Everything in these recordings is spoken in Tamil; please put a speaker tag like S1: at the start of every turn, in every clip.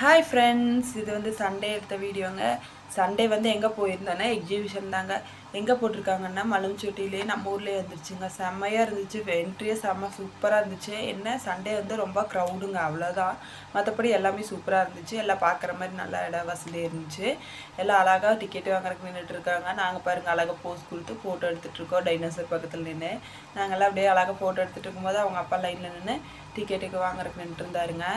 S1: ஹாய் ஃப்ரெண்ட்ஸ், இது வந்து சண்டே எடுத்த வீடியோங்க. சண்டே வந்து எங்கே போயிருந்தோன்னா எக்ஸிபிஷன் தாங்க. எங்கே போட்டிருக்காங்கன்னா மலம்சொட்டிலே நம்ம ஊர்லேயே வந்துருச்சுங்க. செம்மையாக இருந்துச்சு. என்ட்ரியே செம்ம சூப்பராக இருந்துச்சு. என்ன சண்டே வந்து ரொம்ப க்ரௌடுங்க, அவ்வளோதான். மற்றபடி எல்லாமே சூப்பராக இருந்துச்சு. எல்லாம் பார்க்குற மாதிரி நல்லா இடம் வசதி இருந்துச்சு. எல்லாம் அழகாக டிக்கெட்டு வாங்குறதுக்கு நின்றுட்டு இருக்காங்க. நாங்கள் பாருங்கள் அழகாக போஸ் கொடுத்து ஃபோட்டோ எடுத்துகிட்ருக்கோம். டைனோசர் பக்கத்தில் நின்று நாங்கள்லாம் அப்படியே அழகாக ஃபோட்டோ எடுத்துகிட்டு இருக்கும்போது அவங்க அப்பா லைனில் நின்று டிக்கெட்டுக்கு வாங்குறதுக்கு நின்றுட்டு இருந்தாருங்க.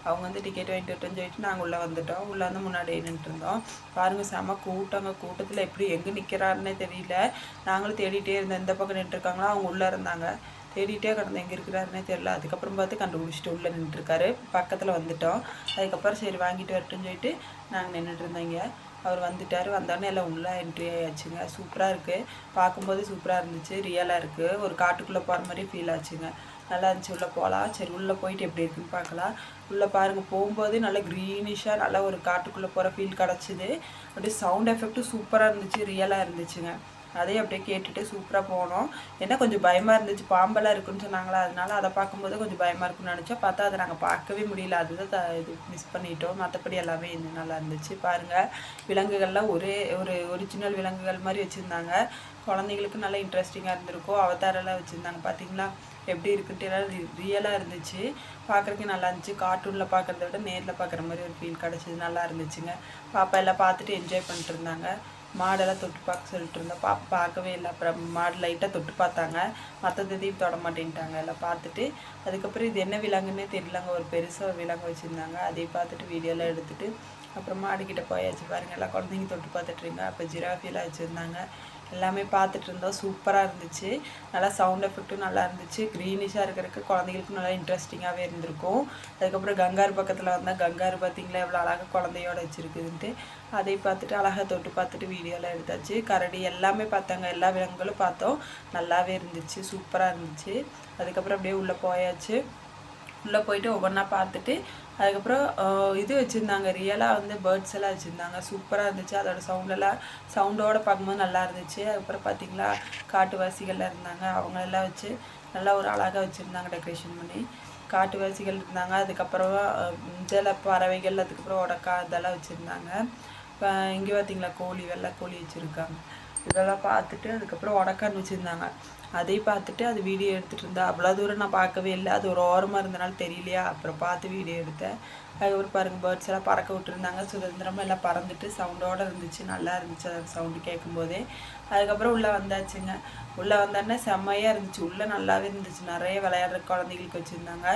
S1: அவங்க வந்து டிக்கெட் வாங்கிட்டு விட்டுன்னு சொல்லிட்டு நாங்கள் உள்ளே வந்துட்டோம். உள்ளே வந்து முன்னாடி நின்றுருந்தோம். பாருங்கள் செம்ம கூட்டங்க. கூட்டத்தில் எப்படி எங்கே நிற்கிறாருன்னே தெரியல. நாங்களும் தேடிகிட்டே இருந்தோம். இந்த பக்கம் நின்றுருக்காங்களா, அவங்க உள்ளே இருந்தாங்க. தேடிகிட்டே கிடந்தோம், எங்கே இருக்கிறாருன்னே தெரியல. அதுக்கப்புறம் பார்த்து கண்டுபிடிச்சிட்டு உள்ளே நின்றுருக்காரு. பக்கத்தில் வந்துட்டோம். அதுக்கப்புறம் சரி வாங்கிட்டு வரட்டுன்னு சொல்லிட்டு நாங்கள் நின்றுட்டு இருந்தோங்க. அவர் வந்துட்டார். வந்தோடனே எல்லாம் உள்ளே என்ட்ரி ஆயாச்சுங்க. சூப்பராக இருக்குது. பார்க்கும்போது சூப்பராக இருந்துச்சு. ரியலாக இருக்குது. ஒரு காட்டுக்குள்ளே போகிற மாதிரி ஃபீல் ஆச்சுங்க. நல்லா இருந்துச்சு. உள்ளே போகலாம். சரி உள்ளே போயிட்டு எப்படி இருக்குன்னு பார்க்கலாம். உள்ளே பாருங்கள், போகும்போது நல்லா க்ரீனிஷாக நல்லா ஒரு காட்டுக்குள்ளே போகிற ஃபீல் கிடச்சிது. அப்படியே சவுண்ட் எஃபெக்ட்டும் சூப்பராக இருந்துச்சு. ரியலாக இருந்துச்சுங்க. அதையும் அப்படியே கேட்டுட்டு சூப்பராக போனோம். ஏன்னா கொஞ்சம் பயமாக இருந்துச்சு. பாம்பெல்லாம் இருக்குன்னு சொன்னாங்களா, அதனால அதை பார்க்கும்போது கொஞ்சம் பயமாக இருக்குன்னு நினச்சோம். பார்த்தா அதை நாங்கள் பார்க்கவே முடியல. அதுதான் இது மிஸ் பண்ணிட்டோம். மற்றபடி எல்லாமே இன்னும் நல்லா இருந்துச்சு. பாருங்கள், விலங்குகள்லாம் ஒரே ஒரு ஒரிஜினல் விலங்குகள் மாதிரி வச்சுருந்தாங்க. குழந்தைங்களுக்கு நல்லா இன்ட்ரெஸ்டிங்காக இருந்திருக்கும். அவதாரெல்லாம் வச்சுருந்தாங்க. பார்த்தீங்களா எப்படி இருக்குன்ட்டு எல்லாம் ரியலாக இருந்துச்சு. பார்க்குறதுக்கு நல்லா இருந்துச்சு. கார்ட்டூனில் பார்க்குறத விட நேரில் பார்க்குற மாதிரி ஒரு ஃபீல் கிடச்சிது. நல்லா இருந்துச்சுங்க. பாப்பா எல்லாம் பார்த்துட்டு என்ஜாய் பண்ணிட்டு இருந்தாங்க. மாடெல்லாம் தொட்டு பார்க்க சொல்லிட்டு இருந்தோம். பாப்பா பார்க்கவே இல்லை. அப்புறம் மாடு லைட்டாக தொட்டு பார்த்தாங்க. மற்றதையும் தொட மாட்டேன்ட்டாங்க. எல்லாம் பார்த்துட்டு அதுக்கப்புறம் இது என்ன விலங்குன்னே தெரியலங்க. ஒரு பெருசாக விலங்கு வச்சுருந்தாங்க. அதையும் பார்த்துட்டு வீடியோலாம் எடுத்துகிட்டு அப்புறம் மாடுக்கிட்ட போயாச்சு. பாருங்கள், எல்லாம் குழந்தைங்க தொட்டு பார்த்துட்ருங்க. அப்போ ஜிராஃபியெல்லாம் வச்சுருந்தாங்க. எல்லாமே பார்த்துட்டு இருந்தோம். சூப்பராக இருந்துச்சு. நல்லா சவுண்ட் எஃபெக்ட்டும் நல்லா இருந்துச்சு. க்ரீனிஷாக இருக்கிறதுக்கு குழந்தைங்களுக்கும் நல்லா இன்ட்ரெஸ்டிங்காகவே இருந்திருக்கும். அதுக்கப்புறம் கங்காரு பக்கத்தில் வந்தால் கங்காரு பார்த்திங்களா எவ்வளோ அழகாக குழந்தையோட வச்சுருக்குதுன்ட்டு அதை பார்த்துட்டு அழகாக தொட்டு பார்த்துட்டு வீடியோலாம் எடுத்தாச்சு. கரடி எல்லாமே பார்த்தாங்க. எல்லா விலங்குகளும் பார்த்தோம். நல்லாவே இருந்துச்சு. சூப்பராக இருந்துச்சு. அதுக்கப்புறம் அப்படியே உள்ளே போயாச்சு. உள்ளே போயிட்டு ஒவ்வொன்றா பார்த்துட்டு அதுக்கப்புறம் இது வச்சுருந்தாங்க. ரியலாக வந்து பேர்ட்ஸ் எல்லாம் வச்சுருந்தாங்க. சூப்பராக இருந்துச்சு. அதோட சவுண்டோடு பார்க்கும்போது நல்லா இருந்துச்சு. அதுக்கப்புறம் பார்த்திங்களா காட்டுவாசிகள்லாம் இருந்தாங்க. அவங்களெல்லாம் வச்சு நல்லா ஒரு அழகாக வச்சுருந்தாங்க டெக்கரேஷன் பண்ணி. காட்டுவாசிகள் இருந்தாங்க. அதுக்கப்புறம் சில பறவைகள், அதுக்கப்புறம் உடக்கா இதெல்லாம் வச்சுருந்தாங்க. இப்போ இங்கே பார்த்திங்களா கோழி, வெள்ளை கோழி வச்சுருக்காங்க. இதெல்லாம் பார்த்துட்டு அதுக்கப்புறம் உடக்கான்னு வச்சுருந்தாங்க. அதையும் பார்த்துட்டு அது வீடியோ எடுத்துகிட்டு இருந்தா. அவ்வளோ தூரம் நான் பார்க்கவே இல்லை. அது ஒரு ஓரமாக இருந்தனால தெரியலையா. அப்புறம் பார்த்து வீடியோ எடுத்தேன். அதுக்கப்புறம் பாருங்கள் பேர்ட்ஸ் எல்லாம் பறக்க விட்டுருந்தாங்க. சுதந்திரமாக எல்லாம் பறந்துட்டு சவுண்டோடு இருந்துச்சு. நல்லா இருந்துச்சு அது சவுண்டு கேட்கும்போதே. அதுக்கப்புறம் உள்ளே வந்தாச்சுங்க. உள்ளே வந்தோடனே செம்மையாக இருந்துச்சு. உள்ளே நல்லாவே இருந்துச்சு. நிறைய விளையாடுற குழந்தைங்களுக்கு வச்சுருந்தாங்க.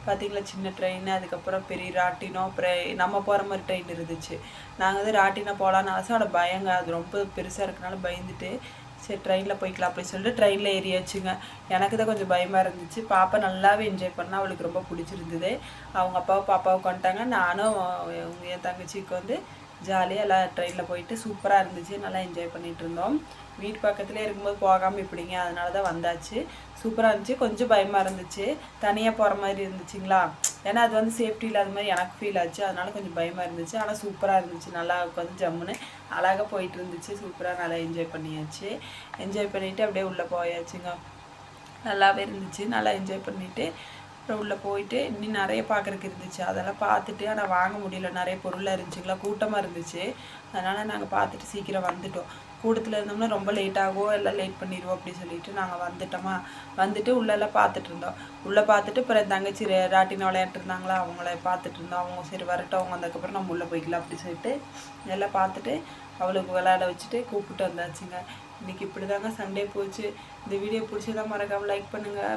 S1: பார்த்திங்களா சின்ன ட்ரெயின், அதுக்கப்புறம் பெரிய ராட்டினம், அப்புறம் நம்ம போகிற மாதிரி ட்ரெயின் இருந்துச்சு. நாங்கள் வந்து ராட்டினம் போகலான்னு ஆசை. அதோட பயங்க, அது ரொம்ப பெருசாக இருக்கனால பயந்துட்டு சரி ட்ரெயினில் போய்க்கலாம் அப்படின்னு சொல்லிட்டு ட்ரெயினில் ஏறியாச்சுங்க. எனக்கு தான் கொஞ்சம் பயமாக இருந்துச்சு. பாப்பா நல்லாவே என்ஜாய் பண்ணால். அவளுக்கு ரொம்ப பிடிச்சிருந்தது. அவங்க அப்பாவும் பாப்பாவுக்கு வந்துட்டாங்க. நானும் என் தங்கச்சிக்கு வந்து ஜாலியாக எல்லாம் ட்ரெயினில் போயிட்டு சூப்பராக இருந்துச்சு. நல்லா என்ஜாய் பண்ணிகிட்டு இருந்தோம். வீட்டு பக்கத்துலேயே இருக்கும்போது போகாமல் இப்படிங்க, அதனால தான் வந்தாச்சு. சூப்பராக இருந்துச்சு. கொஞ்சம் பயமாக இருந்துச்சு. தனியாக போகிற மாதிரி இருந்துச்சுங்களா. ஏன்னா அது வந்து சேஃப்டி இல்லாத மாதிரி எனக்கு ஃபீல் ஆச்சு. அதனால கொஞ்சம் பயமாக இருந்துச்சு. ஆனால் சூப்பராக இருந்துச்சு. நல்லா உட்காந்து ஜம்முன்னு அழகாக போயிட்டு இருந்துச்சு. சூப்பராக நல்லா என்ஜாய் பண்ணியாச்சு. என்ஜாய் பண்ணிவிட்டு அப்படியே உள்ளே போயாச்சுங்க. நல்லாவே இருந்துச்சு. நல்லா என்ஜாய் பண்ணிவிட்டு அப்புறம் உள்ளே போயிட்டு இன்னும் நிறைய பார்க்குறக்கு இருந்துச்சு. அதெல்லாம் பார்த்துட்டு ஆனால் வாங்க முடியல. நிறைய பொருளாக இருந்துச்சுங்களா, கூட்டமாக இருந்துச்சு. அதனால் நாங்கள் பார்த்துட்டு சீக்கிரம் வந்துட்டோம். கூட்டத்தில் இருந்தோம்னா ரொம்ப லேட் ஆகும், எல்லாம் லேட் பண்ணிடுவோம் அப்படின்னு சொல்லிட்டு நாங்கள் வந்துட்டோமா. வந்துட்டு உள்ளெல்லாம் பார்த்துட்டு இருந்தோம். உள்ளே பார்த்துட்டு அப்புறம் தங்கச்சி ராட்டினம் விளையாட்டு இருந்தாங்களா, அவங்கள பார்த்துட்டு இருந்தோம். அவங்க சரி வரட்டும், அவங்க வந்ததுக்கப்புறம் நம்ம உள்ளே போய்க்கலாம் அப்படின்னு சொல்லிட்டு எல்லாம் பார்த்துட்டு அவளுக்கு விளையாட வச்சுட்டு கூப்பிட்டு வந்தாச்சுங்க. இன்றைக்கி இப்படி தாங்க சண்டே போச்சு. இந்த வீடியோ பிடிச்சதான் மறக்காமல் லைக் பண்ணுங்கள்.